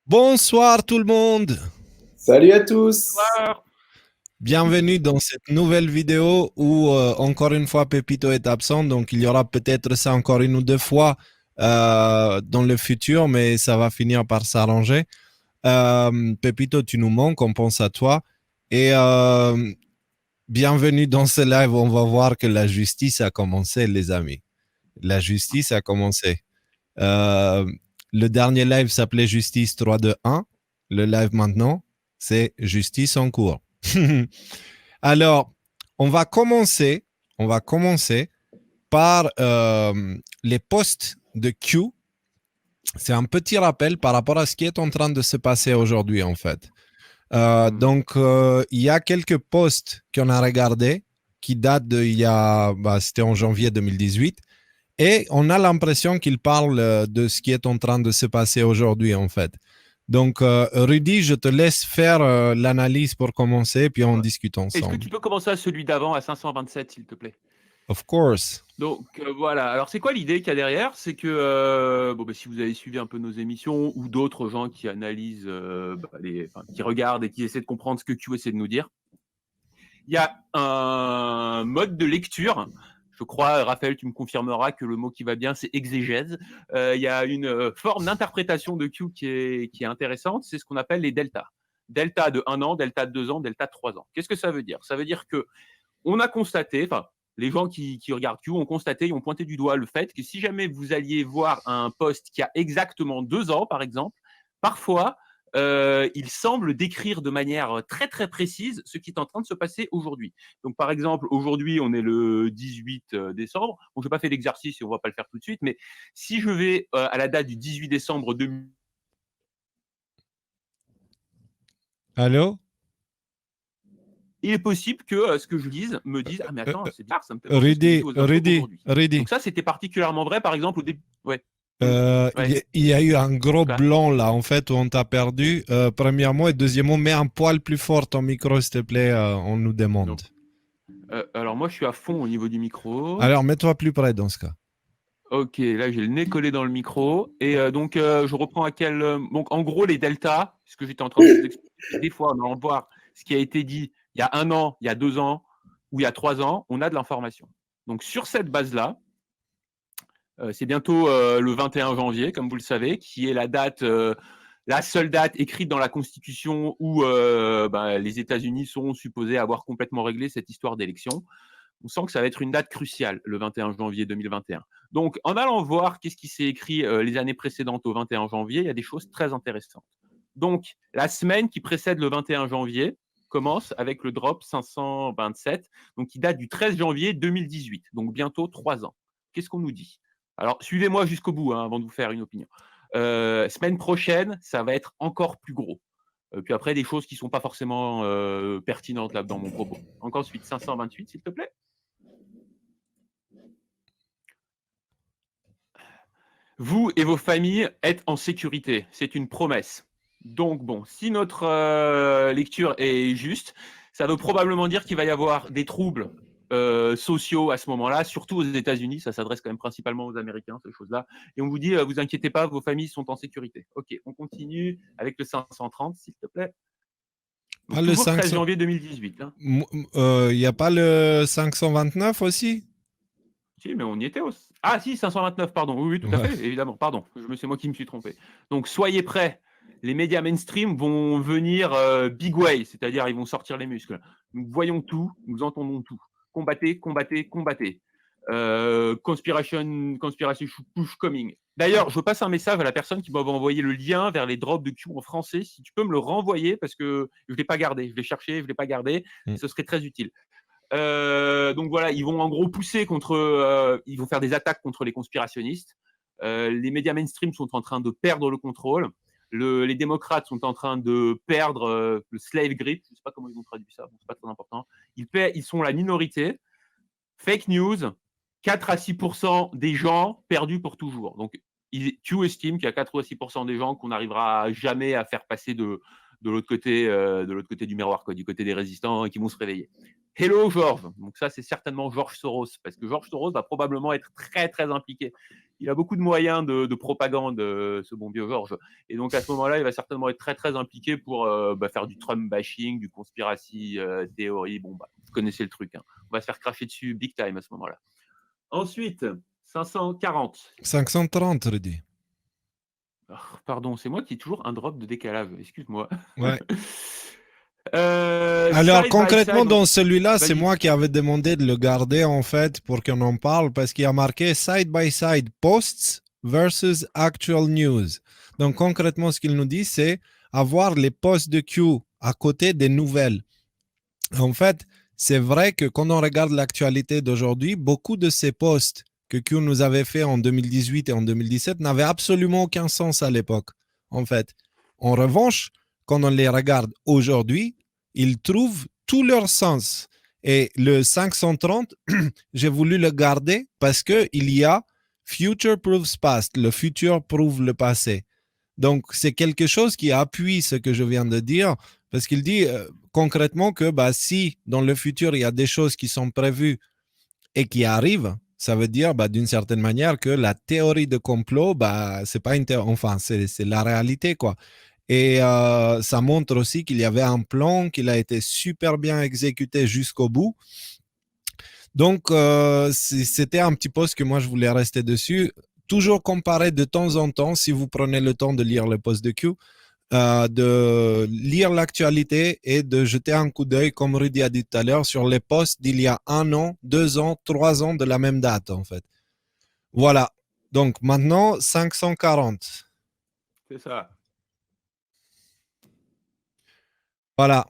Bonsoir tout le monde. Salut à tous. Bonsoir. Bienvenue dans cette nouvelle vidéo où encore une fois Pepito est absent, donc il y aura peut-être ça encore une ou deux fois dans le futur, mais ça va finir par s'arranger. Pepito, tu nous manques, on pense à toi. Et bienvenue dans ce live, on va voir que la justice a commencé, les amis. La justice a commencé. Euh, le dernier live s'appelait Justice 3-2-1. Le live maintenant, c'est Justice en cours. Alors, on va commencer, on va commencer par les posts de Q. C'est un petit rappel par rapport à ce qui est en train de se passer aujourd'hui, en fait. Donc, il y a quelques posts qu'on a regardés qui datent c'était en janvier 2018. Et on a l'impression qu'il parle de ce qui est en train de se passer aujourd'hui, en fait. Donc, Rudy, je te laisse faire l'analyse pour commencer, puis on Ouais. discute Est-ce que ensemble. tu peux commencer à celui d'avant, à 527, s'il te plaît? Of course. Donc voilà. Alors c'est quoi l'idée qu'il y a derrière? C'est que si vous avez suivi un peu nos émissions ou d'autres gens qui analysent, qui regardent et qui essaient de comprendre ce que Q essaie de nous dire, il y a un mode de lecture. Je crois, Raphaël, tu me confirmeras que le mot qui va bien, c'est exégèse. Il y a une forme d'interprétation de Q qui est intéressante. C'est ce qu'on appelle les deltas. Delta de 1 an, delta de 2 ans, delta de 3 ans. Qu'est-ce que ça veut dire? Ça veut dire que on a constaté, les gens qui regardent Q ont constaté, ils ont pointé du doigt le fait que si jamais vous alliez voir un post qui a exactement 2 ans, par exemple, parfois, il semble décrire de manière très très précise ce qui est en train de se passer aujourd'hui. Donc par exemple, aujourd'hui, on est le 18 décembre. Bon, je n'ai pas fait l'exercice et on ne va pas le faire tout de suite, mais si je vais à la date du 18 décembre 2000. Allô? Il est possible que ce que je lise me dise « Ah mais attends, c'est bizarre, ça me fait penser ce que j'ai dit Rudy, aux infos Rudy, aujourd'hui. » Rudy. Donc ça, c'était particulièrement vrai, par exemple, au début. Ouais. Ouais. Il y a eu un gros Quoi? blanc là, en fait, où on t'a perdu. Premièrement, et deuxièmement, mets un poil plus fort ton micro, s'il te plaît, on nous demande. Donc, alors moi, je suis à fond au niveau du micro. Alors, mets-toi plus près dans ce cas. Ok, là, j'ai le nez collé dans le micro. Et donc, je reprends à quel... donc, en gros, les deltas, ce que j'étais en train de vous expliquer, des fois, en allant voir ce qui a été dit il y a 1 an, il y a 2 ans ou il y a 3 ans, on a de l'information. Donc, sur cette base-là, c'est bientôt le 21 janvier, comme vous le savez, qui est la date, la seule date écrite dans la Constitution où les États-Unis sont supposés avoir complètement réglé cette histoire d'élection. On sent que ça va être une date cruciale, le 21 janvier 2021. Donc, en allant voir qu'est-ce qui s'est écrit les années précédentes au 21 janvier, il y a des choses très intéressantes. Donc, la semaine qui précède le 21 janvier commence avec le drop 527, donc qui date du 13 janvier 2018, donc bientôt 3 ans. Qu'est-ce qu'on nous dit? Alors, suivez-moi jusqu'au bout avant de vous faire une opinion. Semaine prochaine, ça va être encore plus gros. Puis après, des choses qui ne sont pas forcément pertinentes là dans mon propos. Encore ensuite, 528, s'il te plaît. Vous et vos familles êtes en sécurité. C'est une promesse. Donc, bon, si notre lecture est juste, ça veut probablement dire qu'il va y avoir des troubles sociaux à ce moment-là, surtout aux États-Unis. Ça s'adresse quand même principalement aux Américains, ces choses-là. Et on vous dit, vous inquiétez pas, vos familles sont en sécurité. Ok, on continue avec le 530, s'il te plaît. Donc, Pas le toujours 13 500. janvier 2018. Hein. Il n'y a pas le 529 aussi? Si, mais on y était. Ah, si, 529, pardon. Oui, oui, tout à Ouais. fait, évidemment. Pardon, c'est moi qui me suis trompé. Donc, soyez prêts. Les médias mainstream vont venir big way, c'est-à-dire ils vont sortir les muscles. Nous voyons tout, nous entendons tout. Combattez, combattez, combattez. Conspiration push coming. D'ailleurs, je passe un message à la personne qui m'avait envoyé le lien vers les drops de Q en français. Si tu peux me le renvoyer, parce que je ne l'ai pas gardé. Je l'ai cherché, je ne l'ai pas gardé. Mm. Ce serait très utile. Donc voilà, ils vont en gros pousser ils vont faire des attaques contre les conspirationnistes. Les médias mainstream sont en train de perdre le contrôle. Les démocrates sont en train de perdre le slave grip. Je ne sais pas comment ils ont traduit ça, bon, c'est pas très important. Ils sont la minorité. Fake news, 4 à 6% des gens perdus pour toujours. Donc, Q estime qu'il y a 4 à 6% des gens qu'on n'arrivera jamais à faire passer de l'autre côté du miroir, quoi, du côté des résistants, et qui vont se réveiller. Hello Georges. Donc ça, c'est certainement George Soros, parce que George Soros va probablement être très très impliqué il a beaucoup de moyens de propagande, ce bon vieux Georges. Et donc, à ce moment-là, il va certainement être très, très impliqué pour faire du Trump bashing, du conspiracy théorie. Bon, vous connaissez le truc. Hein. On va se faire cracher dessus big time à ce moment-là. Ensuite, 540. 530, Rudy. Oh, pardon, c'est moi qui ai toujours un drop de décalage. Excuse-moi. Ouais. Alors, concrètement, dans celui-là, c'est moi qui avais demandé de le garder, en fait, pour qu'on en parle, parce qu'il y a marqué side by side posts versus actual news. Donc, concrètement, ce qu'il nous dit, c'est avoir les posts de Q à côté des nouvelles. En fait, c'est vrai que quand on regarde l'actualité d'aujourd'hui, beaucoup de ces posts que Q nous avait fait en 2018 et en 2017 n'avaient absolument aucun sens à l'époque, en fait. En revanche, quand on les regarde aujourd'hui, ils trouvent tout leur sens. Et le 530, j'ai voulu le garder parce qu'il y a Future proves past, le futur prouve le passé. Donc, c'est quelque chose qui appuie ce que je viens de dire, parce qu'il dit concrètement que si dans le futur, il y a des choses qui sont prévues et qui arrivent, ça veut dire d'une certaine manière que la théorie de complot, c'est pas une théorie, enfin, c'est la réalité, quoi. Et ça montre aussi qu'il y avait un plan, qu'il a été super bien exécuté jusqu'au bout. Donc, c'était un petit post que moi, je voulais rester dessus. Toujours comparer de temps en temps, si vous prenez le temps de lire le post de Q, de lire l'actualité et de jeter un coup d'œil, comme Rudy a dit tout à l'heure, sur les posts d'il y a 1 an, 2 ans, 3 ans de la même date, en fait. Voilà. Donc, maintenant, 540. C'est ça. Voilà.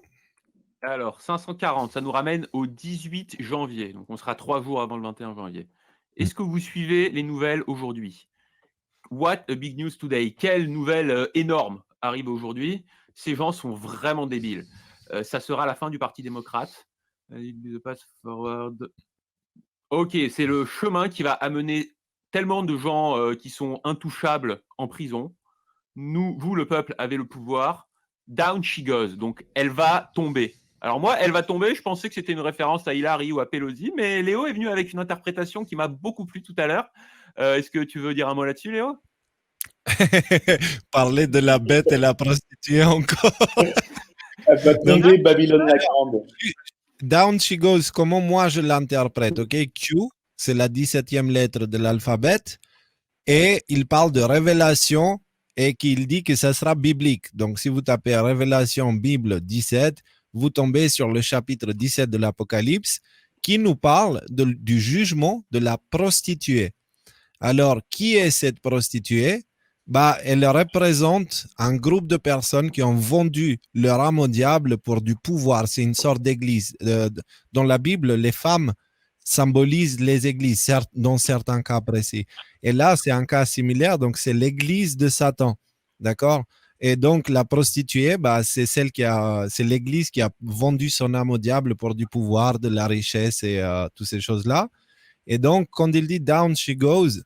Alors, 540, ça nous ramène au 18 janvier. Donc, on sera 3 jours avant le 21 janvier. Est-ce que vous suivez les nouvelles aujourd'hui? What a big news today. Quelle nouvelle énorme arrive aujourd'hui? Ces gens sont vraiment débiles. Ça sera la fin du Parti démocrate. Ok, c'est le chemin qui va amener tellement de gens qui sont intouchables en prison. Vous, le peuple, avez le pouvoir. Down she goes. Donc, elle va tomber. Alors moi, elle va tomber, je pensais que c'était une référence à Hillary ou à Pelosi, mais Léo est venu avec une interprétation qui m'a beaucoup plu tout à l'heure. Est-ce que tu veux dire un mot là-dessus, Léo? Parler de la bête et la prostituée encore. Elle va tomber, Babylone la Grande. Down she goes, comment moi je l'interprète, ok? Q, c'est la 17e lettre de l'alphabet, et il parle de révélation et qu'il dit que ça sera biblique. Donc, si vous tapez Révélation Bible 17, vous tombez sur le chapitre 17 de l'Apocalypse qui nous parle du jugement de la prostituée. Alors, qui est cette prostituée? Elle représente un groupe de personnes qui ont vendu leur âme au diable pour du pouvoir. C'est une sorte d'église. Dans la Bible, les femmes symbolisent les églises, certes, dans certains cas précis. Et là, c'est un cas similaire, donc c'est l'église de Satan. D'accord? Et donc, la prostituée, c'est l'église qui a vendu son âme au diable pour du pouvoir, de la richesse et toutes ces choses-là. Et donc, quand il dit down she goes,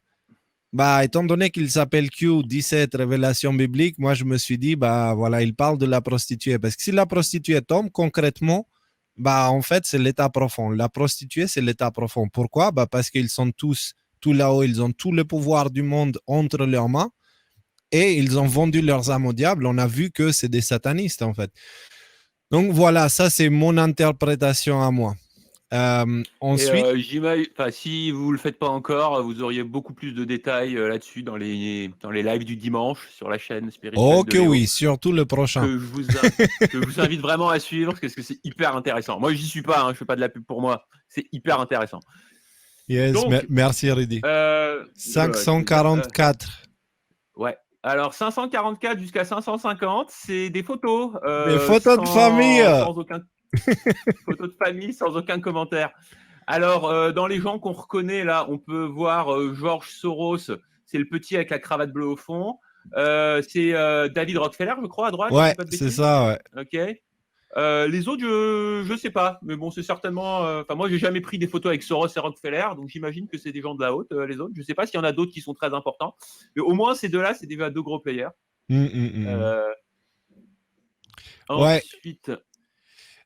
étant donné qu'il s'appelle Q17 révélation biblique, moi je me suis dit, voilà, il parle de la prostituée. Parce que si la prostituée tombe, concrètement, en fait, c'est l'état profond. La prostituée, c'est l'état profond. Pourquoi? Parce qu'ils sont tous tout là-haut, ils ont tout le pouvoir du monde entre leurs mains et ils ont vendu leurs âmes au diable. On a vu que c'est des satanistes, en fait. Donc voilà, ça c'est mon interprétation à moi. Ensuite, si vous ne le faites pas encore, vous auriez beaucoup plus de détails là-dessus dans les lives du dimanche sur la chaîne spirituelle de Léo, oui, surtout le prochain. que je vous invite vraiment à suivre parce que c'est hyper intéressant. Moi, j'y suis pas, je fais pas de la pub pour moi. C'est hyper intéressant. Yes, donc, merci Rudy. 544. Ouais. Alors 544 jusqu'à 550, c'est des photos. Des photos de famille. Photos de famille sans aucun commentaire. Alors, dans les gens qu'on reconnaît là, on peut voir George Soros, c'est le petit avec la cravate bleue au fond. C'est David Rockefeller, je crois, à droite. Ouais, c'est ça, ouais. Ok. Les autres, je sais pas, mais bon, c'est certainement. Moi, j'ai jamais pris des photos avec Soros et Rockefeller, donc j'imagine que c'est des gens de la haute, les autres. Je sais pas s'il y en a d'autres qui sont très importants, mais au moins ces deux-là, c'est déjà deux gros players. Ensuite.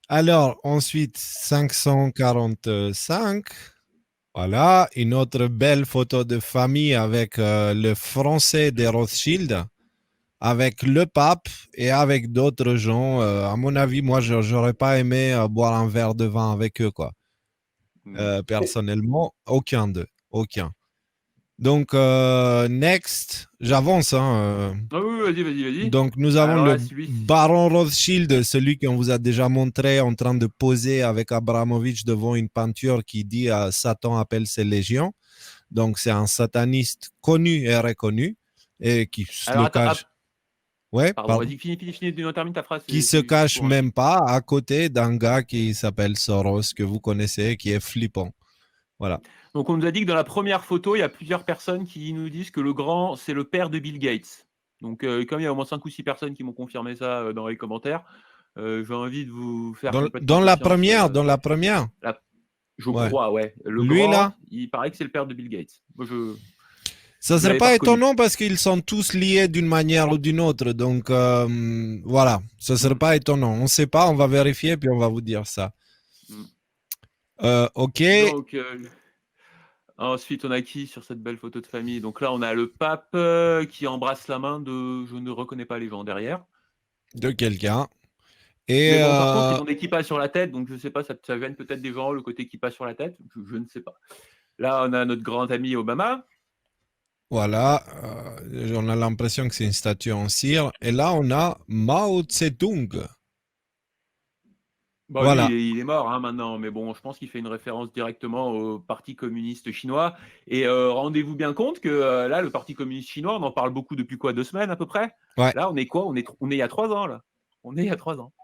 Alors, ensuite, 545. Voilà, une autre belle photo de famille avec le français des Rothschild, avec le pape et avec d'autres gens. À mon avis, moi, j'aurais pas aimé boire un verre de vin avec eux, quoi. Personnellement, aucun d'eux, aucun. Donc, next, j'avance, hein. Ah oui, vas-y. Donc, nous avons Alors le là, celui. baron Rothschild, celui qu'on vous a déjà montré en train de poser avec Abramovich devant une peinture qui dit Satan appelle ses légions. Donc, c'est un sataniste connu et reconnu et qui se Alors le attends, cache. Ouais, pardon, pardon. vas-y, finis, termine ta phrase. Qui se cache même pas à côté d'un gars qui s'appelle Soros, que vous connaissez, qui est flippant. Voilà. Donc on nous a dit que dans la première photo, il y a plusieurs personnes qui nous disent que le grand, c'est le père de Bill Gates. Donc comme il y a au moins 5 ou 6 personnes qui m'ont confirmé ça dans les commentaires, j'ai envie de vous faire complètement Dans la confiance. première, Je ouais. crois, ouais. Le Lui, grand, là, il paraît que c'est le père de Bill Gates. Moi, ça je serait l'avais pas reconnu. étonnant parce qu'ils sont tous liés d'une manière ou d'une autre. Donc, voilà, ça serait pas étonnant. On ne sait pas, on va vérifier puis on va vous dire ça. Ok. Donc, ensuite, on a qui sur cette belle photo de famille? Donc là, on a le pape qui embrasse la main de... Je ne reconnais pas les gens derrière. De quelqu'un. Et Mais bon, par contre, ils ont des kippas sur la tête, donc je ne sais pas, ça gêne peut-être des gens, le côté kippa sur la tête, je ne sais pas. Là, on a notre grand ami Obama. voilà, on a l'impression que c'est une statue en cire. Et là, on a Mao Tse-tung. Bon, Voilà. lui, il est mort hein, maintenant, mais bon, je pense qu'il fait une référence directement au Parti communiste chinois. Et rendez-vous bien compte que là, le Parti communiste chinois, on en parle beaucoup depuis quoi, 2 semaines à peu près. Ouais. Là, on est quoi on est il y a 3 ans, là. On est il y a 3 ans.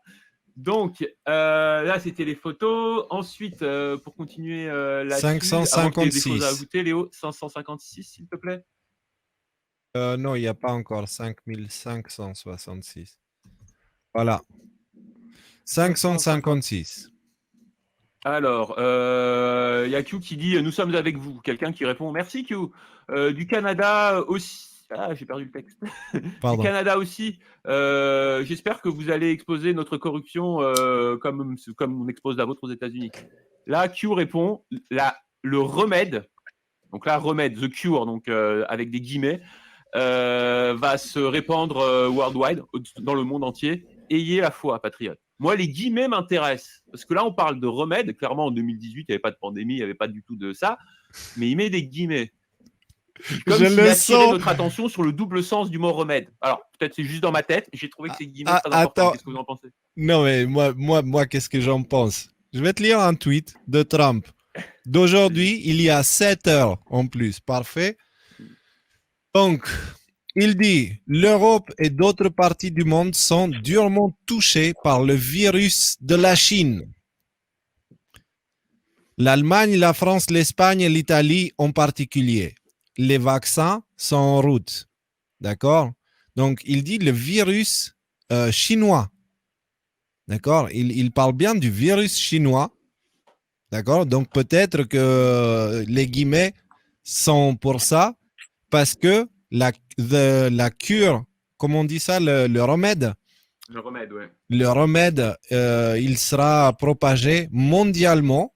Donc, là, c'était les photos. Ensuite, pour continuer là-dessus, 556. des choses à ajouter, Léo, 556, s'il te plaît. Non, il n'y a pas encore 5566. Voilà. 556. Alors, il y a Q qui dit « Nous sommes avec vous ». Quelqu'un qui répond « Merci Q ». Du Canada aussi. Ah, j'ai perdu le texte. Pardon. Du Canada aussi. J'espère que vous allez exposer notre corruption comme on expose la vôtre aux États-Unis. Là, Q répond le remède. Donc là, remède, the cure, donc avec des guillemets, va se répandre worldwide, dans le monde entier. Ayez la foi, patriote. Moi, les guillemets m'intéressent. Parce que là, on parle de remède. Clairement, en 2018, il n'y avait pas de pandémie, il n'y avait pas du tout de ça. Mais il met des guillemets. Comme s'il attirait notre attention sur le double sens du mot remède. Alors, peut-être c'est juste dans ma tête. J'ai trouvé que ces guillemets très importants. Qu'est-ce que vous en pensez? Non, mais moi qu'est-ce que j'en pense? Je vais te lire un tweet de Trump. D'aujourd'hui, il y a 7 heures en plus. Parfait. Donc, il dit, l'Europe et d'autres parties du monde sont durement touchées par le virus de la Chine. L'Allemagne, la France, l'Espagne et l'Italie en particulier. Les vaccins sont en route. D'accord? Donc, il dit le virus chinois. D'accord? Il parle bien du virus chinois. D'accord? Donc, peut-être que les guillemets sont pour ça, parce que la cure, comment on dit ça, le remède? Le remède, ouais. Le remède, il sera propagé mondialement.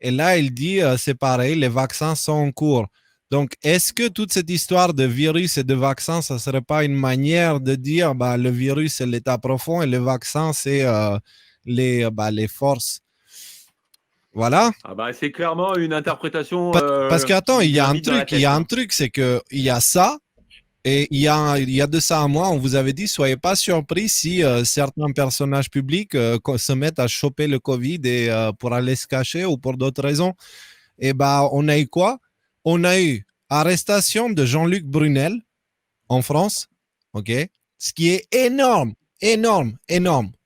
Et là, il dit, c'est pareil, les vaccins sont en cours. Donc, est-ce que toute cette histoire de virus et de vaccins, ça ne serait pas une manière de dire bah, le virus, c'est l'état profond et le vaccin, c'est les forces? Voilà. Ah bah, c'est clairement une interprétation. Parce qu'attends, il y a un tête, truc, c'est qu'il y a ça. Et il y a de ça un mois, on vous avait dit, soyez pas surpris si certains personnages publics se mettent à choper le Covid et pour aller se cacher ou pour d'autres raisons. Et bah, on a eu quoi? On a eu arrestation de Jean-Luc Brunel en France, ok? Ce qui est énorme,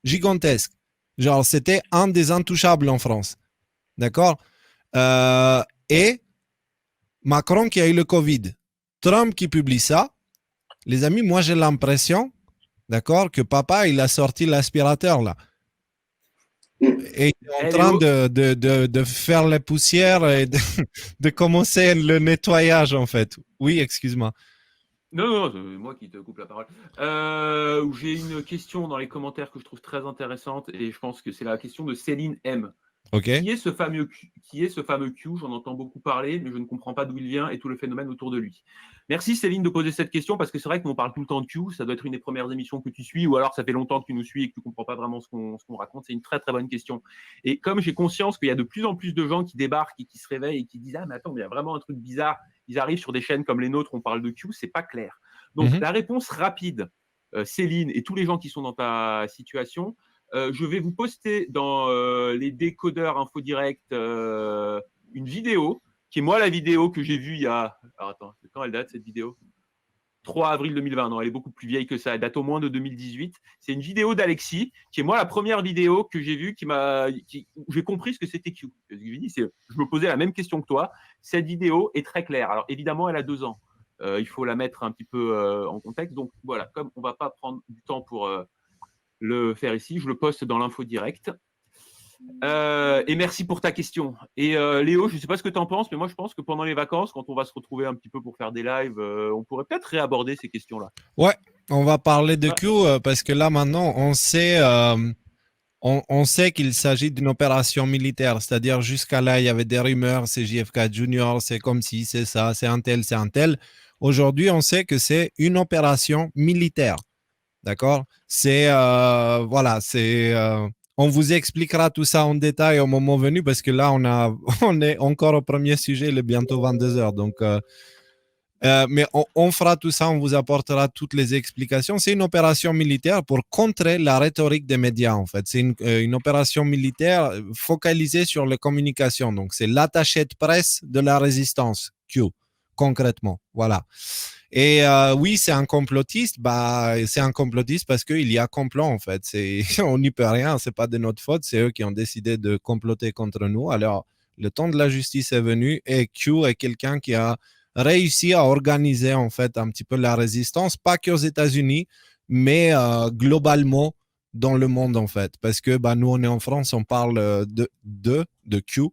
gigantesque. Genre, c'était un des intouchables en France, d'accord? Et Macron qui a eu le Covid, Trump qui publie ça. Les amis, moi j'ai l'impression, d'accord, que papa il a sorti l'aspirateur là. Et il est en train de faire la poussière et de commencer le nettoyage en fait. Oui, excuse-moi. Non, c'est moi qui te coupe la parole. J'ai une question dans les commentaires que je trouve très intéressante et je pense que c'est la question de Céline M. Ok. Qui est ce fameux Q? J'en entends beaucoup parler, mais je ne comprends pas d'où il vient et tout le phénomène autour de lui. Merci Céline de poser cette question parce que c'est vrai qu'on parle tout le temps de Q. Ça doit être une des premières émissions que tu suis ou alors ça fait longtemps que tu nous suis et que tu ne comprends pas vraiment ce qu'on raconte. C'est une très très bonne question. Et comme j'ai conscience qu'il y a de plus en plus de gens qui débarquent et qui se réveillent et qui disent ah mais attends, mais il y a vraiment un truc bizarre. Ils arrivent sur des chaînes comme les nôtres, on parle de Q, c'est pas clair. Donc la réponse rapide, Céline et tous les gens qui sont dans ta situation. Je vais vous poster dans les décodeurs Info Direct une vidéo qui est moi la vidéo que j'ai vue il y a. Alors attends, quand elle date cette vidéo? 3 avril 2020. Non, elle est beaucoup plus vieille que ça. Elle date au moins de 2018. C'est une vidéo d'Alexis qui est moi la première vidéo que j'ai vue où j'ai compris ce que c'était Q. Je me posais la même question que toi. Cette vidéo est très claire. Alors évidemment, elle a 2 ans. Il faut la mettre un petit peu en contexte. Donc voilà, comme on ne va pas prendre du temps pour le faire ici, je le poste dans l'info direct. Et merci pour ta question. Et Léo, je ne sais pas ce que tu en penses, mais moi je pense que pendant les vacances, quand on va se retrouver un petit peu pour faire des lives, on pourrait peut-être réaborder ces questions-là. Ouais, on va parler de Q parce que là maintenant on sait qu'il s'agit d'une opération militaire, c'est-à-dire jusqu'à là il y avait des rumeurs, c'est JFK Junior, c'est comme si, c'est ça, c'est un tel, c'est un tel. Aujourd'hui, on sait que c'est une opération militaire. D'accord? Voilà, on vous expliquera tout ça en détail au moment venu parce que là, on est encore au premier sujet, il est bientôt 22 heures. Donc, mais on fera tout ça, on vous apportera toutes les explications. C'est une opération militaire pour contrer la rhétorique des médias, en fait. C'est une opération militaire focalisée sur les communications. Donc, c'est l'attaché de presse de la résistance, Q, concrètement. Voilà. Et oui, c'est un complotiste. C'est un complotiste parce qu'il y a complot, en fait. On n'y peut rien, c'est pas de notre faute. C'est eux qui ont décidé de comploter contre nous. Alors, le temps de la justice est venu et Q est quelqu'un qui a réussi à organiser en fait un petit peu la résistance, pas qu'aux États-Unis, mais globalement dans le monde en fait. Parce que nous, on est en France, on parle de Q.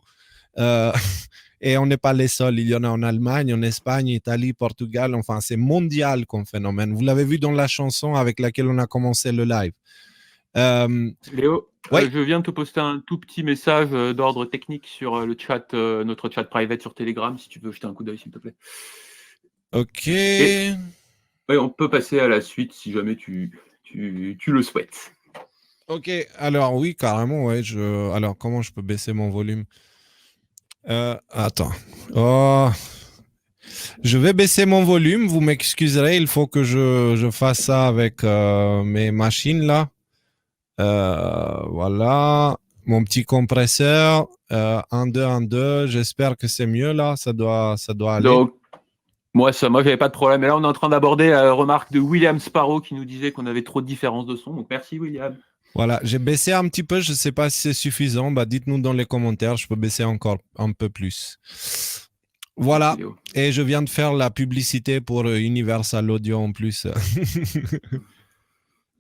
Et on n'est pas les seuls. Il y en a en Allemagne, en Espagne, Italie, Portugal. Enfin, c'est mondial comme phénomène. Vous l'avez vu dans la chanson avec laquelle on a commencé le live. Léo, oui. je viens de te poster un tout petit message d'ordre technique sur le chat, notre chat private sur Telegram, si tu veux jeter un coup d'œil, s'il te plaît. Ok. Oui, on peut passer à la suite si jamais tu le souhaites. Ok, alors oui, carrément, ouais. Alors, comment je peux baisser mon volume? Attends. Oh. Je vais baisser mon volume, vous m'excuserez, il faut que je fasse ça avec mes machines là. Voilà, mon petit compresseur, 1, 2, 1, 2, j'espère que c'est mieux là, ça doit aller. Donc, moi, j'avais pas de problème. Et là, on est en train d'aborder la remarque de William Sparrow qui nous disait qu'on avait trop de différences de son. Donc, merci, William. Voilà, j'ai baissé un petit peu, je ne sais pas si c'est suffisant. Dites-nous dans les commentaires, je peux baisser encore un peu plus. Voilà, et je viens de faire la publicité pour Universal Audio en plus.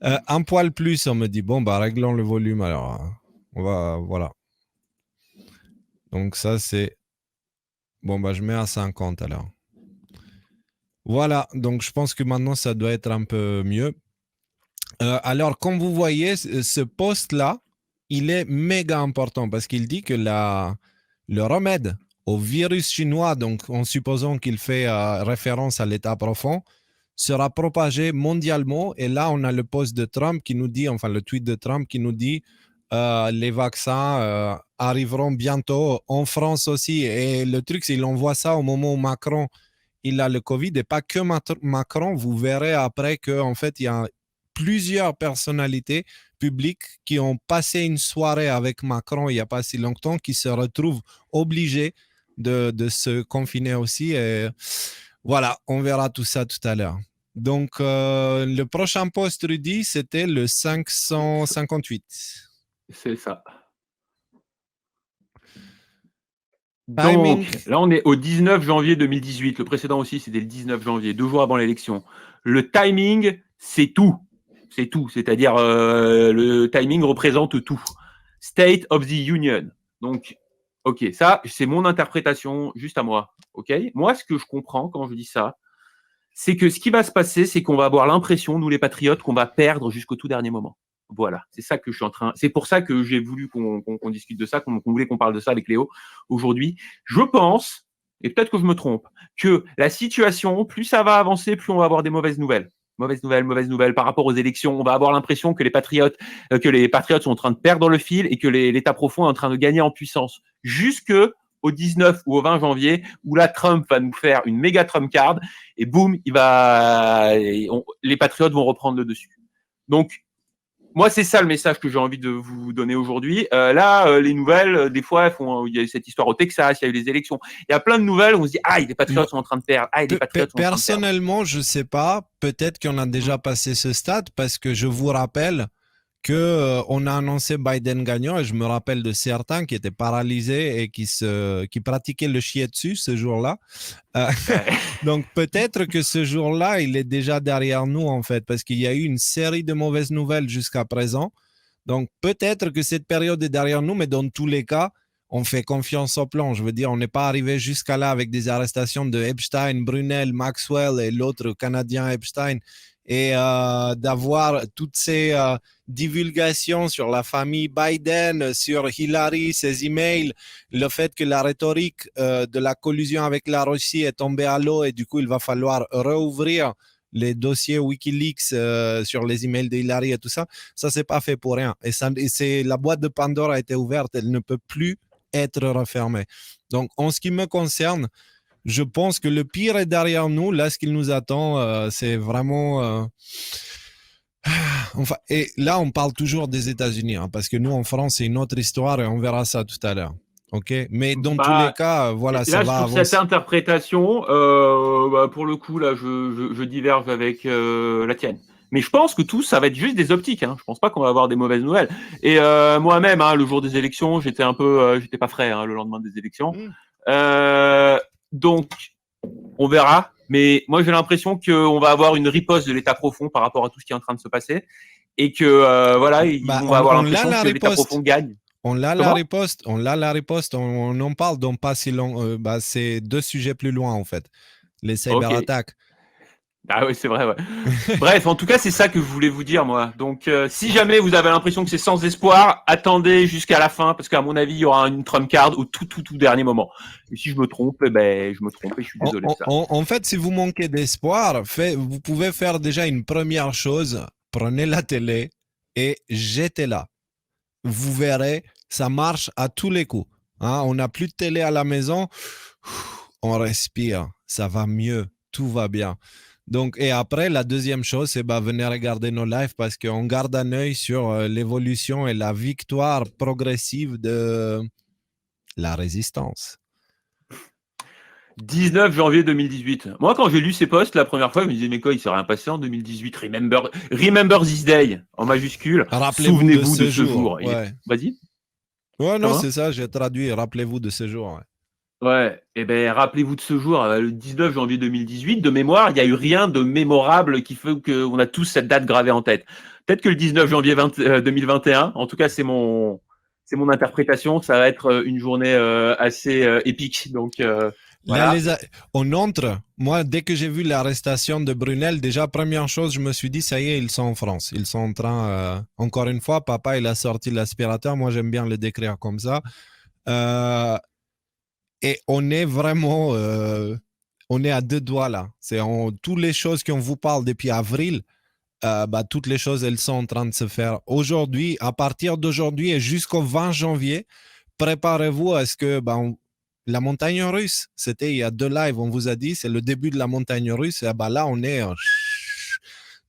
Un poil plus, on me dit, bon, réglons le volume alors. Voilà. Donc ça, c'est... Bon, je mets à 50 alors. Voilà, donc je pense que maintenant, ça doit être un peu mieux. Alors, comme vous voyez, ce post-là, il est méga important parce qu'il dit que le remède au virus chinois, donc en supposant qu'il fait référence à l'état profond, sera propagé mondialement. Et là, on a le post de Trump qui nous dit, enfin le tweet de Trump qui nous dit les vaccins arriveront bientôt en France aussi. Et le truc, c'est qu'il envoie ça au moment où Macron, il a le Covid. Et pas que Macron, vous verrez après qu'en fait, il y a plusieurs personnalités publiques qui ont passé une soirée avec Macron il n'y a pas si longtemps, qui se retrouvent obligés de se confiner aussi. Et voilà, on verra tout ça tout à l'heure. Donc, le prochain post, Rudy, c'était le 558. C'est ça. Timing. Donc, là, on est au 19 janvier 2018. Le précédent aussi, c'était le 19 janvier, 2 jours avant l'élection. Le timing, c'est tout. C'est tout. C'est-à-dire, le timing représente tout. State of the Union. Donc, ok, ça, c'est mon interprétation juste à moi. Ok. Moi, ce que je comprends quand je dis ça, c'est que ce qui va se passer, c'est qu'on va avoir l'impression, nous les patriotes, qu'on va perdre jusqu'au tout dernier moment. Voilà, c'est ça que je suis en train. C'est pour ça que j'ai voulu qu'on discute de ça, qu'on voulait qu'on parle de ça avec Léo aujourd'hui. Je pense, et peut-être que je me trompe, que la situation, plus ça va avancer, plus on va avoir des mauvaises nouvelles. Mauvaises nouvelles par rapport aux élections. On va avoir l'impression que les patriotes sont en train de perdre le fil et que l'État profond est en train de gagner en puissance. Jusque au 19 ou au 20 janvier, où là, Trump va nous faire une méga Trump card et boum, les patriotes vont reprendre le dessus. Donc, moi, c'est ça le message que j'ai envie de vous donner aujourd'hui. Les nouvelles, des fois, il y a cette histoire au Texas, il y a eu les élections. Il y a plein de nouvelles où on se dit « Ah, les patriotes sont en train de perdre. Ah, les patriotes sont en train de perdre. » Personnellement, je sais pas. Peut-être qu'on a déjà passé ce stade parce que je vous rappelle que on a annoncé Biden gagnant et je me rappelle de certains qui étaient paralysés et qui pratiquaient le chier dessus ce jour-là. Donc peut-être que ce jour-là, il est déjà derrière nous en fait parce qu'il y a eu une série de mauvaises nouvelles jusqu'à présent. Donc peut-être que cette période est derrière nous, mais dans tous les cas, on fait confiance au plan. Je veux dire, on n'est pas arrivé jusqu'à là avec des arrestations de Epstein, Brunel, Maxwell et l'autre Canadien Epstein et d'avoir toutes ces divulgations sur la famille Biden, sur Hillary, ses emails, le fait que la rhétorique de la collusion avec la Russie est tombée à l'eau et du coup, il va falloir rouvrir les dossiers Wikileaks sur les emails de Hillary et tout ça, ça c'est pas fait pour rien. Et la boîte de Pandore a été ouverte, elle ne peut plus être refermée. Donc, en ce qui me concerne, je pense que le pire est derrière nous. Là, ce qu'il nous attend, c'est vraiment... Enfin, et là, on parle toujours des États-Unis, hein, parce que nous, en France, c'est une autre histoire et on verra ça tout à l'heure. Ok, mais dans tous les cas, voilà, ça va avancer. Cette interprétation, pour le coup, là, je diverge avec la tienne. Mais je pense que tout ça va être juste des optiques. Hein. Je pense pas qu'on va avoir des mauvaises nouvelles. Et moi-même, hein, le jour des élections, j'étais j'étais pas frais le lendemain des élections. Donc, on verra. Mais moi, j'ai l'impression qu'on va avoir une riposte de l'État profond par rapport à tout ce qui est en train de se passer. Et que, on va avoir l'impression que l'État profond gagne. On a la riposte, on en parle dans pas si long. C'est 2 sujets plus loin, en fait. Les cyberattaques. Ah oui, c'est vrai, ouais. Bref, en tout cas, c'est ça que je voulais vous dire, moi. Donc, si jamais vous avez l'impression que c'est sans espoir, attendez jusqu'à la fin, parce qu'à mon avis, il y aura une trump card au tout dernier moment. Et si je me trompe, je me trompe et je suis désolé de ça. En fait, si vous manquez d'espoir, vous pouvez faire déjà une première chose. Prenez la télé et jetez-la. Vous verrez, ça marche à tous les coups. Hein, on n'a plus de télé à la maison, on respire, ça va mieux, tout va bien. Donc, et après, la deuxième chose, c'est venez regarder nos lives parce qu'on garde un œil sur l'évolution et la victoire progressive de la résistance. 19 janvier 2018. Moi, quand j'ai lu ces posts la première fois, je me disais, mais quoi, il s'est rien passé en 2018. Remember this day, en majuscule. Souvenez-vous de ce jour. Ouais. Vas-y. Ouais, non, c'est ça, j'ai traduit. Rappelez-vous de ce jour. Ouais, et rappelez-vous de ce jour, le 19 janvier 2018, de mémoire, il n'y a eu rien de mémorable qui fait qu'on a tous cette date gravée en tête. Peut-être que le 19 janvier 2021, en tout cas, c'est mon interprétation, ça va être une journée assez épique. Donc, voilà. Là, on entre. Moi, dès que j'ai vu l'arrestation de Brunel, déjà, première chose, je me suis dit, ça y est, ils sont en France. Ils sont en train, encore une fois, papa, il a sorti l'aspirateur. Moi, j'aime bien le décrire comme ça. Et on est vraiment, on est à 2 doigts là. Toutes les choses qu'on vous parle depuis avril, toutes les choses, elles sont en train de se faire aujourd'hui. À partir d'aujourd'hui et jusqu'au 20 janvier, préparez-vous à ce que la montagne russe, c'était il y a 2 lives, on vous a dit, c'est le début de la montagne russe. Et là, on est...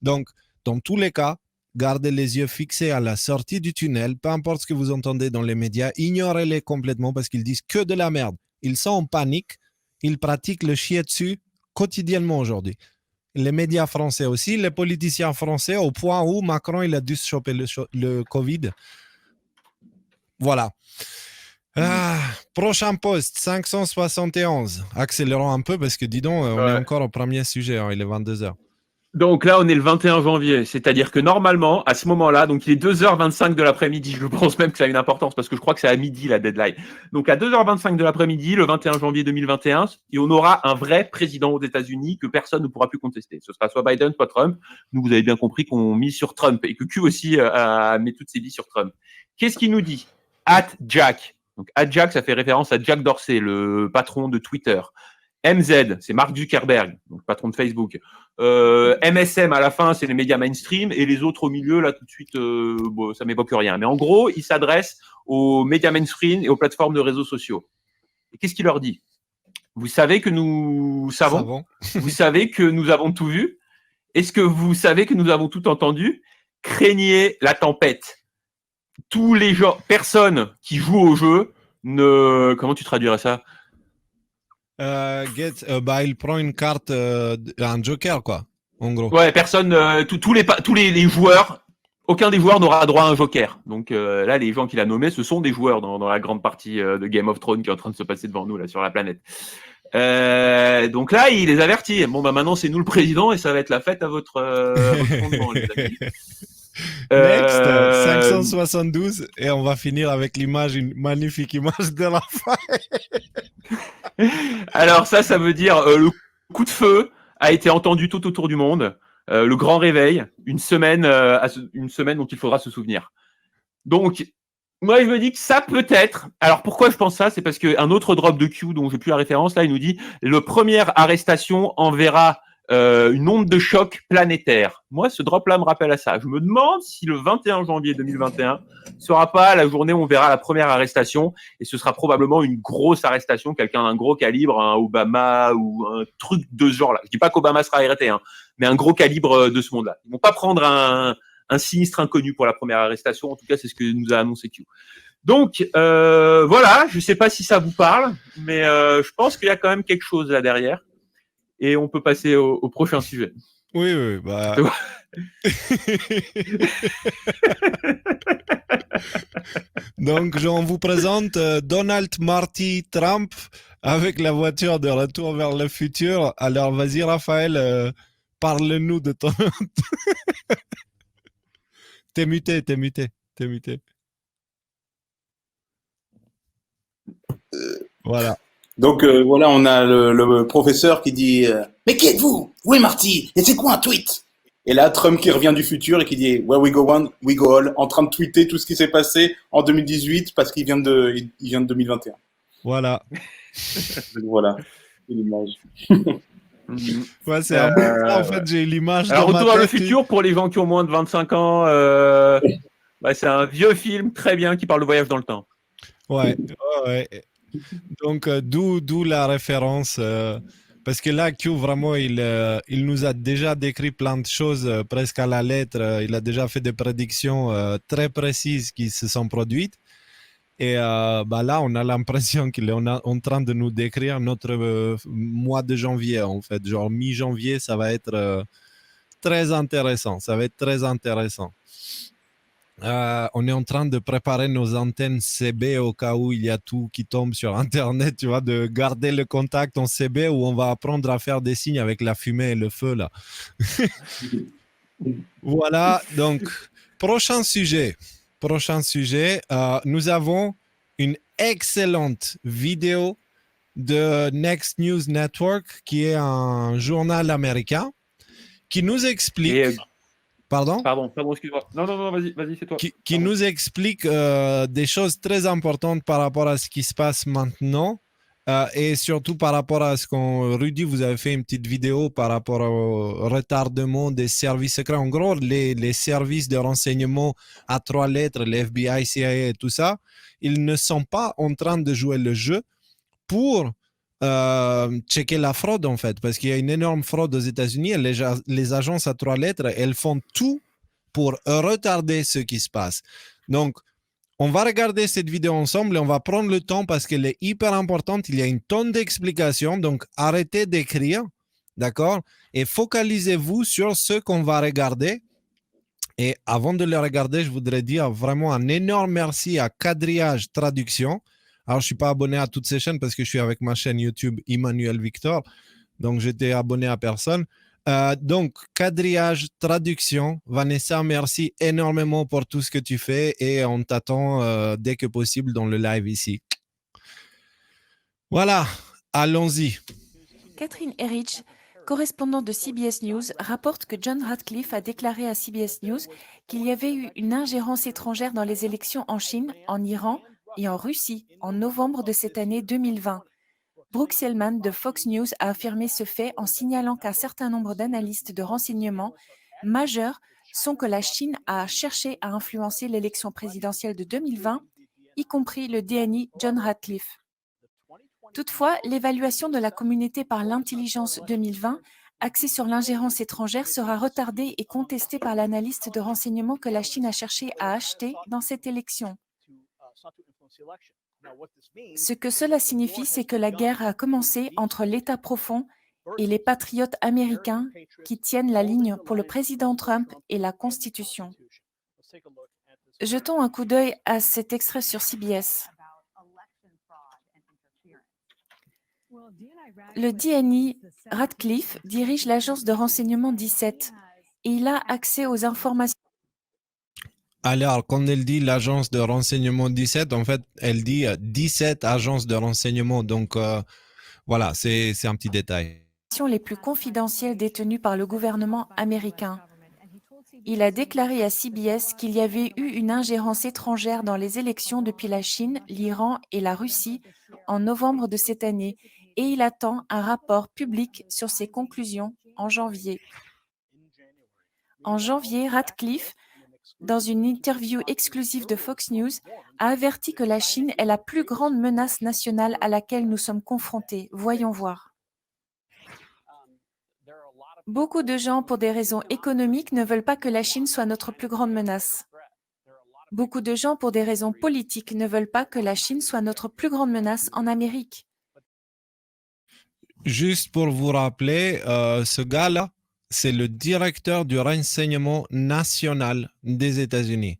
Donc, dans tous les cas, gardez les yeux fixés à la sortie du tunnel, peu importe ce que vous entendez dans les médias, ignorez-les complètement parce qu'ils disent que de la merde. Ils sont en panique, ils pratiquent le chier dessus quotidiennement aujourd'hui. Les médias français aussi, les politiciens français, au point où Macron, il a dû se choper le Covid. Voilà. Prochain post, 571. Accélérons un peu parce que, dis donc, on est encore au premier sujet, hein, il est 22h. Donc là, on est le 21 janvier, c'est-à-dire que normalement, à ce moment-là, donc il est 2h25 de l'après-midi, je pense même que ça a une importance parce que je crois que c'est à midi la deadline. Donc à 2h25 de l'après-midi, le 21 janvier 2021, et on aura un vrai président aux États-Unis que personne ne pourra plus contester. Ce sera soit Biden, soit Trump. Nous, vous avez bien compris qu'on mise sur Trump et que Q aussi met toutes ses billes sur Trump. Qu'est-ce qu'il nous dit? @Jack. Donc @Jack, ça fait référence à Jack Dorsey, le patron de Twitter. MZ, c'est Mark Zuckerberg, donc patron de Facebook. MSM à la fin, c'est les médias mainstream, et les autres au milieu, là tout de suite, bon, ça m'évoque rien. Mais en gros, il s'adresse aux médias mainstream et aux plateformes de réseaux sociaux. Et qu'est-ce qu'il leur dit? Vous savez que nous savons. Vous savez que nous avons tout vu. Est-ce que vous savez que nous avons tout entendu? Craignez la tempête. Tous les gens, personne qui joue au jeu ne. Comment tu traduirais ça? Il prend une carte, un joker, quoi, en gros. Ouais, personne, tous les joueurs, aucun des joueurs n'aura droit à un joker. Donc là, les gens qu'il a nommés, ce sont des joueurs dans la grande partie de Game of Thrones qui est en train de se passer devant nous là sur la planète. Donc là, il les avertit. Bon, bah maintenant, c'est nous le président et ça va être la fête à votre fondement, les amis. Next, 572, et on va finir avec l'image, une magnifique image de la fin. Alors ça veut dire le coup de feu a été entendu tout autour du monde, le grand réveil, une semaine dont il faudra se souvenir. Donc, moi, je me dis que ça peut être. Alors, pourquoi je pense ça? C'est parce qu'un autre drop de Q dont j'ai plus la référence, là, il nous dit le première arrestation enverra une onde de choc planétaire. Moi, ce drop-là me rappelle à ça. Je me demande si le 21 janvier 2021 sera pas la journée où on verra la première arrestation, et ce sera probablement une grosse arrestation, quelqu'un d'un gros calibre, un Obama ou un truc de ce genre-là. Je dis pas qu'Obama sera arrêté, hein, mais un gros calibre de ce monde-là. Ils vont pas prendre un sinistre inconnu pour la première arrestation. En tout cas, c'est ce que nous a annoncé Q. Donc, voilà, je sais pas si ça vous parle, mais je pense qu'il y a quand même quelque chose là derrière. Et on peut passer au prochain sujet. Oui, bah. Donc, on vous présente Donald Marty Trump avec la voiture de retour vers le futur. Alors, vas-y, Raphaël, parle-nous de ton. T'es muté. Voilà. Donc voilà, on a le professeur qui dit mais qui êtes-vous? Où est Marty? Et c'est quoi un tweet? Et là, Trump qui revient du futur et qui dit where we go one, we go all, en train de tweeter tout ce qui s'est passé en 2018 parce qu'il vient de 2021. Voilà. Donc, voilà, c'est l'image. Ouais, c'est un peu ça, en fait, j'ai l'image. Alors, Retour vers le futur, pour les gens qui ont moins de 25 ans, c'est un vieux film très bien qui parle de voyage dans le temps. Ouais. Donc, d'où la référence. Parce que là, Q, vraiment, il nous a déjà décrit plein de choses presque à la lettre. Il a déjà fait des prédictions très précises qui se sont produites. Et là, on a l'impression qu'il est en train de nous décrire notre mois de janvier, en fait. Genre mi-janvier, ça va être très intéressant. On est en train de préparer nos antennes CB au cas où il y a tout qui tombe sur Internet, tu vois, de garder le contact en CB où on va apprendre à faire des signes avec la fumée et le feu, là. Voilà, donc, prochain sujet. Nous avons une excellente vidéo de Next News Network, qui est un journal américain, qui nous explique... Pardon, excuse-moi. Non, vas-y, c'est toi. Qui nous explique des choses très importantes par rapport à ce qui se passe maintenant, et surtout par rapport à ce qu'on... Rudy, vous avez fait une petite vidéo par rapport au retardement des services secrets. En gros, les services de renseignement à 3 lettres, les FBI, CIA et tout ça, ils ne sont pas en train de jouer le jeu pour checker la fraude, en fait, parce qu'il y a une énorme fraude aux États-Unis, et les agences à 3 lettres, elles font tout pour retarder ce qui se passe. Donc, on va regarder cette vidéo ensemble et on va prendre le temps parce qu'elle est hyper importante. Il y a une tonne d'explications, donc arrêtez d'écrire, d'accord? Et focalisez-vous sur ce qu'on va regarder. Et avant de le regarder, je voudrais dire vraiment un énorme merci à Quadrillage Traduction. Alors, je ne suis pas abonné à toutes ces chaînes parce que je suis avec ma chaîne YouTube Emmanuel Victor. Donc, j'étais abonné à personne. Donc, quadrillage, traduction. Vanessa, merci énormément pour tout ce que tu fais et on t'attend dès que possible dans le live ici. Voilà, allons-y. Catherine Herridge, correspondante de CBS News, rapporte que John Ratcliffe a déclaré à CBS News qu'il y avait eu une ingérence étrangère dans les élections en Chine, en Iran et en Russie en novembre de cette année 2020. Brooke Selman de Fox News a affirmé ce fait en signalant qu'un certain nombre d'analystes de renseignement majeurs sont que la Chine a cherché à influencer l'élection présidentielle de 2020, y compris le DNI John Ratcliffe. Toutefois, l'évaluation de la communauté par l'intelligence 2020, axée sur l'ingérence étrangère, sera retardée et contestée par l'analyste de renseignement que la Chine a cherché à acheter dans cette élection. Ce que cela signifie, c'est que la guerre a commencé entre l'État profond et les patriotes américains qui tiennent la ligne pour le président Trump et la Constitution. Jetons un coup d'œil à cet extrait sur CBS. Le DNI Ratcliffe dirige l'agence de renseignement 17 et il a accès aux informations. Alors, quand elle dit l'agence de renseignement 17, en fait, elle dit 17 agences de renseignement. Donc, voilà, c'est un petit détail. Les plus confidentielles détenues par le gouvernement américain. Il a déclaré à CBS qu'il y avait eu une ingérence étrangère dans les élections depuis la Chine, l'Iran et la Russie en novembre de cette année et il attend un rapport public sur ses conclusions en janvier. En janvier, Ratcliffe, dans une interview exclusive de Fox News, a averti que la Chine est la plus grande menace nationale à laquelle nous sommes confrontés. Voyons voir. Beaucoup de gens, pour des raisons économiques, ne veulent pas que la Chine soit notre plus grande menace. Beaucoup de gens, pour des raisons politiques, ne veulent pas que la Chine soit notre plus grande menace en Amérique. Juste pour vous rappeler, ce gars-là, c'est le directeur du renseignement national des États-Unis.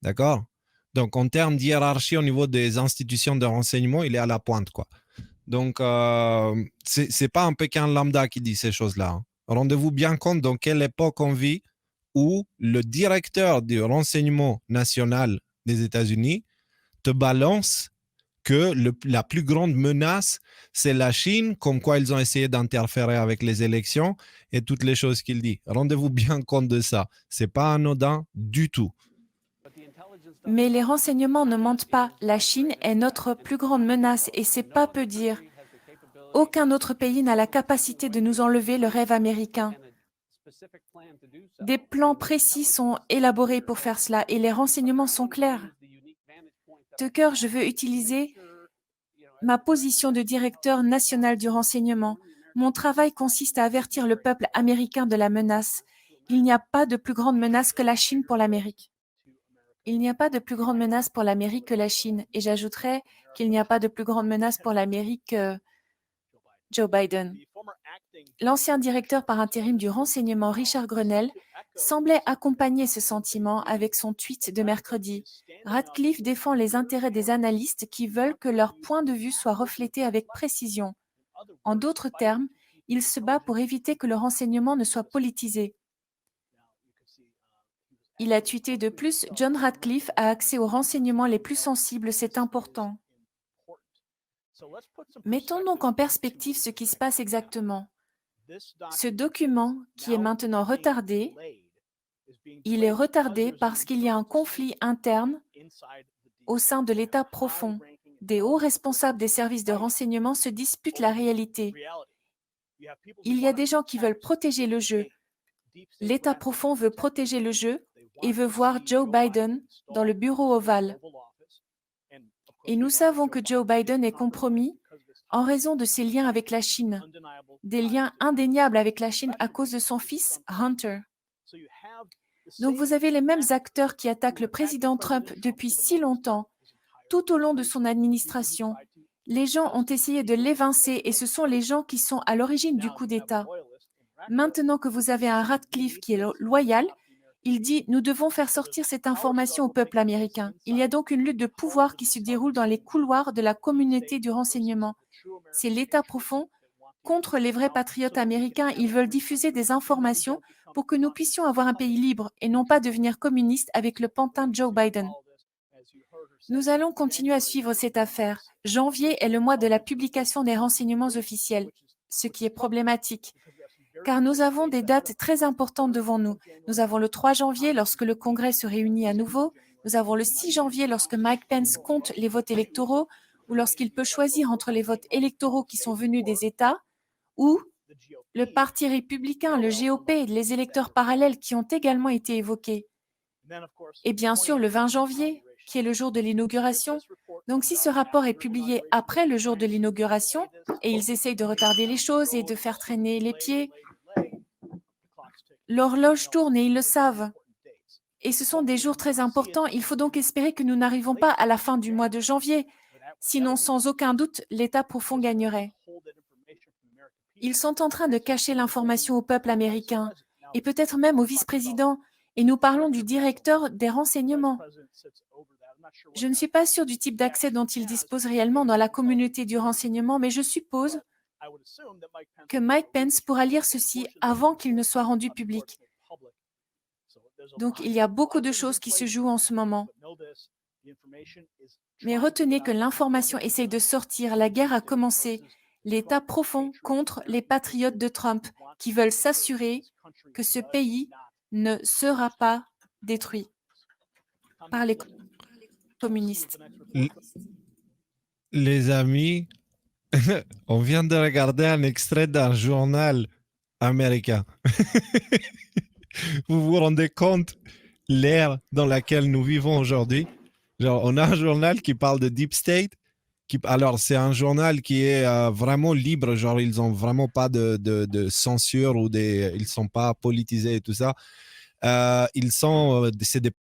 D'accord? Donc, en termes d'hiérarchie au niveau des institutions de renseignement, il est à la pointe, quoi. Donc, c'est pas un Pékin lambda qui dit ces choses-là. Hein. Rendez-vous bien compte dans quelle époque on vit où le directeur du renseignement national des États-Unis te balance que la plus grande menace, c'est la Chine, comme quoi ils ont essayé d'interférer avec les élections et toutes les choses qu'il dit. Rendez-vous bien compte de ça. C'est pas anodin du tout. Mais les renseignements ne mentent pas. La Chine est notre plus grande menace et c'est pas peu dire. Aucun autre pays n'a la capacité de nous enlever le rêve américain. Des plans précis sont élaborés pour faire cela et les renseignements sont clairs. Tucker, je veux utiliser ma position de directeur national du renseignement. Mon travail consiste à avertir le peuple américain de la menace. Il n'y a pas de plus grande menace que la Chine pour l'Amérique. Il n'y a pas de plus grande menace pour l'Amérique que la Chine. Et j'ajouterais qu'il n'y a pas de plus grande menace pour l'Amérique que Joe Biden. L'ancien directeur par intérim du renseignement, Richard Grenell, semblait accompagner ce sentiment avec son tweet de mercredi. Ratcliffe défend les intérêts des analystes qui veulent que leur point de vue soit reflété avec précision. En d'autres termes, il se bat pour éviter que le renseignement ne soit politisé. Il a tweeté de plus, John Ratcliffe a accès aux renseignements les plus sensibles, c'est important. Mettons donc en perspective ce qui se passe exactement. Ce document, qui est maintenant retardé, il est retardé parce qu'il y a un conflit interne au sein de l'État profond. Des hauts responsables des services de renseignement se disputent la réalité. Il y a des gens qui veulent protéger le jeu. L'État profond veut protéger le jeu et veut voir Joe Biden dans le bureau ovale. Et nous savons que Joe Biden est compromis en raison de ses liens avec la Chine, des liens indéniables avec la Chine à cause de son fils, Hunter. Donc vous avez les mêmes acteurs qui attaquent le président Trump depuis si longtemps, tout au long de son administration. Les gens ont essayé de l'évincer et ce sont les gens qui sont à l'origine du coup d'État. Maintenant que vous avez un Ratcliffe qui est loyal, il dit « Nous devons faire sortir cette information au peuple américain ». Il y a donc une lutte de pouvoir qui se déroule dans les couloirs de la communauté du renseignement. C'est l'État profond contre les vrais patriotes américains. Ils veulent diffuser des informations pour que nous puissions avoir un pays libre et non pas devenir communiste avec le pantin Joe Biden. Nous allons continuer à suivre cette affaire. Janvier est le mois de la publication des renseignements officiels, ce qui est problématique, car nous avons des dates très importantes devant nous. Nous avons le 3 janvier lorsque le Congrès se réunit à nouveau, nous avons le 6 janvier lorsque Mike Pence compte les votes électoraux, ou lorsqu'il peut choisir entre les votes électoraux qui sont venus des États, ou le Parti républicain, le GOP, les électeurs parallèles qui ont également été évoqués. Et bien sûr, le 20 janvier, qui est le jour de l'inauguration. Donc, si ce rapport est publié après le jour de l'inauguration, et ils essayent de retarder les choses et de faire traîner les pieds, l'horloge tourne et ils le savent. Et ce sont des jours très importants. Il faut donc espérer que nous n'arrivons pas à la fin du mois de janvier. Sinon, sans aucun doute, l'État profond gagnerait. Ils sont en train de cacher l'information au peuple américain, et peut-être même au vice-président, et nous parlons du directeur des renseignements. Je ne suis pas sûre du type d'accès dont il dispose réellement dans la communauté du renseignement, mais je suppose que Mike Pence pourra lire ceci avant qu'il ne soit rendu public. Donc, il y a beaucoup de choses qui se jouent en ce moment. Mais retenez que l'information essaye de sortir, la guerre a commencé. L'État profond contre les patriotes de Trump qui veulent s'assurer que ce pays ne sera pas détruit par les communistes. Les amis, on vient de regarder un extrait d'un journal américain. Vous vous rendez compte l'ère dans laquelle nous vivons aujourd'hui? Genre, on a un journal qui parle de Deep State. Alors, c'est un journal qui est vraiment libre. Genre, ils n'ont vraiment pas de censure ou ils ne sont pas politisés et tout ça. C'est des